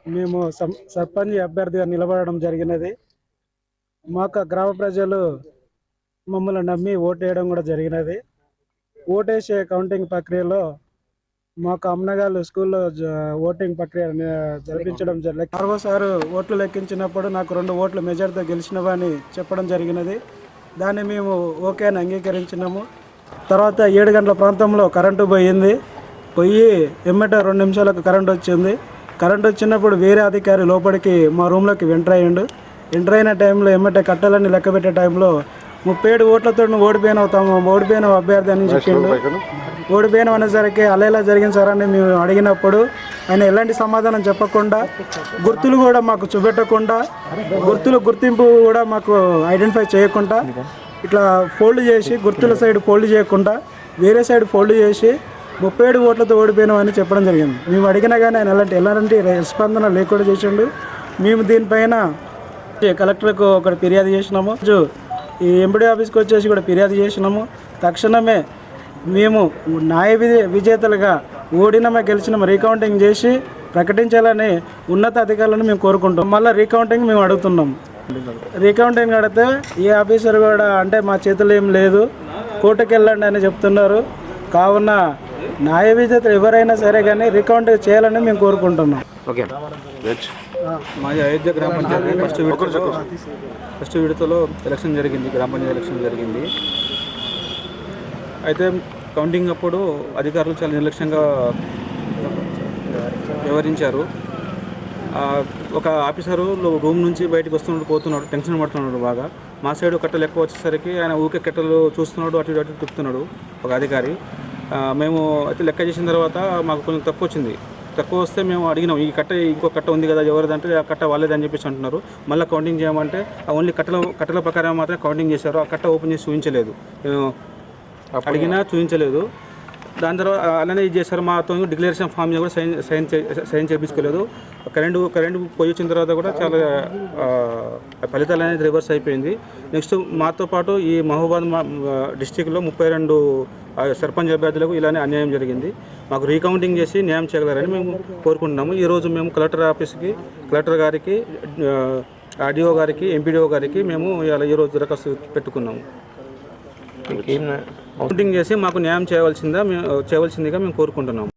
మేము సర్పంచ్ అభ్యర్థిగా నిలబడడం జరిగినది. మాకు గ్రామ ప్రజలు మమ్మల్ని నమ్మి ఓటేయడం కూడా జరిగినది. ఓటేసే కౌంటింగ్ ప్రక్రియలో మాకు అమ్మనగాళ్ళు స్కూల్లో ఓటింగ్ ప్రక్రియ జరిపించడం జరిగింది. మరోసారి ఓట్లు లెక్కించినప్పుడు నాకు 2 ఓట్ల మెజార్టీతో గెలిచినవని చెప్పడం జరిగినది. దాన్ని మేము ఓకే అని అంగీకరించినాము. తర్వాత 7 గంటల ప్రాంతంలో కరెంటు పోయి ఎమ్మట 2 నిమిషాలకు కరెంటు వచ్చింది. కరెంటు వచ్చినప్పుడు వేరే అధికారి లోపలికి మా రూమ్లోకి ఎంటర్ అయిన టైంలో ఎమ్మటే కట్టాలని లెక్క పెట్టే టైంలో 37 ఓట్లతో ఓడిపోయిన అభ్యర్థి అని చెప్పిండు. ఓడిపోయిన అనేసరికి అలా ఎలా జరిగింది సార్ అని మేము అడిగినప్పుడు ఆయన ఎలాంటి సమాధానం చెప్పకుండా, గుర్తులు కూడా మాకు చూపెట్టకుండా, గుర్తింపు కూడా మాకు ఐడెంటిఫై చేయకుండా, ఇట్లా ఫోల్డ్ చేసి గుర్తుల సైడ్ ఫోల్డ్ చేయకుండా వేరే సైడ్ ఫోల్డ్ చేసి 37 ఓట్లతో ఓడిపోయినామని చెప్పడం జరిగింది. మేము అడిగినా కానీ ఆయన ఎలాంటి స్పందన లేకుండా చేసిండు. మేము దీనిపైన కలెక్టర్కు ఒకటి ఫిర్యాదు చేసినాము. ఈ ఎంపీడీ ఆఫీస్కి వచ్చేసి కూడా ఫిర్యాదు చేసినాము. తక్షణమే మేము విజేతలుగా ఓడినమే గెలిచినాము రీకౌంటింగ్ చేసి ప్రకటించాలని ఉన్నత అధికారులను మేము కోరుకుంటాం. మళ్ళీ రీకౌంటింగ్ మేము అడుగుతున్నాం. రీకౌంటింగ్ అడిగితే ఏ ఆఫీసర్ కూడా అంటే మా చేతుల్లో ఏం లేదు, కోర్టుకు వెళ్ళండి అని చెప్తున్నారు. కావున న్యాయ విజేతలు ఎవరైనా సరే కానీ రీకౌంట్ చేయాలని మేము కోరుకుంటున్నాం. ఓకే. మాది అయోధ్య గ్రామ పంచాయతీ ఫస్ట్ విడతలో ఎలక్షన్ జరిగింది, గ్రామ పంచాయతీ ఎలక్షన్ జరిగింది. అయితే కౌంటింగ్ అప్పుడు అధికారులు చాలా నిర్లక్ష్యంగా వ్యవహరించారు. ఒక ఆఫీసరు రూమ్ నుంచి బయటకు పోతున్నాడు, టెన్షన్ పడుతున్నాడు బాగా. మా సైడ్ కట్టలు ఎక్కువ వచ్చేసరికి ఆయన ఊకే కట్టలు చూస్తున్నాడు, అటు ఇటు తిప్పుతున్నాడు ఒక అధికారి. మేము అయితే లెక్క చేసిన తర్వాత మాకు కొంచెం తక్కువ వస్తే మేము అడిగినాం, ఈ కట్ట ఇంకో కట్ట ఉంది కదా ఎవరిదంటే ఆ కట్ట వాళ్ళేదని చెప్పేసి అంటున్నారు. మళ్ళీ కౌంటింగ్ చేయమంటే ఓన్లీ కట్టల ప్రకారం మాత్రమే కౌంటింగ్ చేశారు. ఆ కట్ట ఓపెన్ చేసి చూపించలేదు, అడిగినా చూపించలేదు. దాని తర్వాత అలానే ఇది చేశారు. మాతో డిక్లరేషన్ ఫామ్ కూడా సైన్ చేయించుకోలేదు. కరెంటు పోయి వచ్చిన తర్వాత కూడా చాలా ఫలితాలు అనేది రివర్స్ అయిపోయింది. నెక్స్ట్ మాతో పాటు ఈ మహబూబాద్ డిస్టిక్లో 32 సర్పంచ్ అభ్యర్థులకు ఇలానే అన్యాయం జరిగింది. మాకు రీకౌంటింగ్ చేసి న్యాయం చేయగలరని మేము కోరుకుంటున్నాము. ఈరోజు మేము కలెక్టర్ ఆఫీస్కి, కలెక్టర్ గారికి, ఆర్డీఓ గారికి, ఎంపీడీఓ గారికి మేము ఈరోజు దరఖాస్తు పెట్టుకున్నాము. కౌంటింగ్ చేసి మాకు న్యాయం చేయవలసిందిగా మేము కోరుకుంటున్నాము.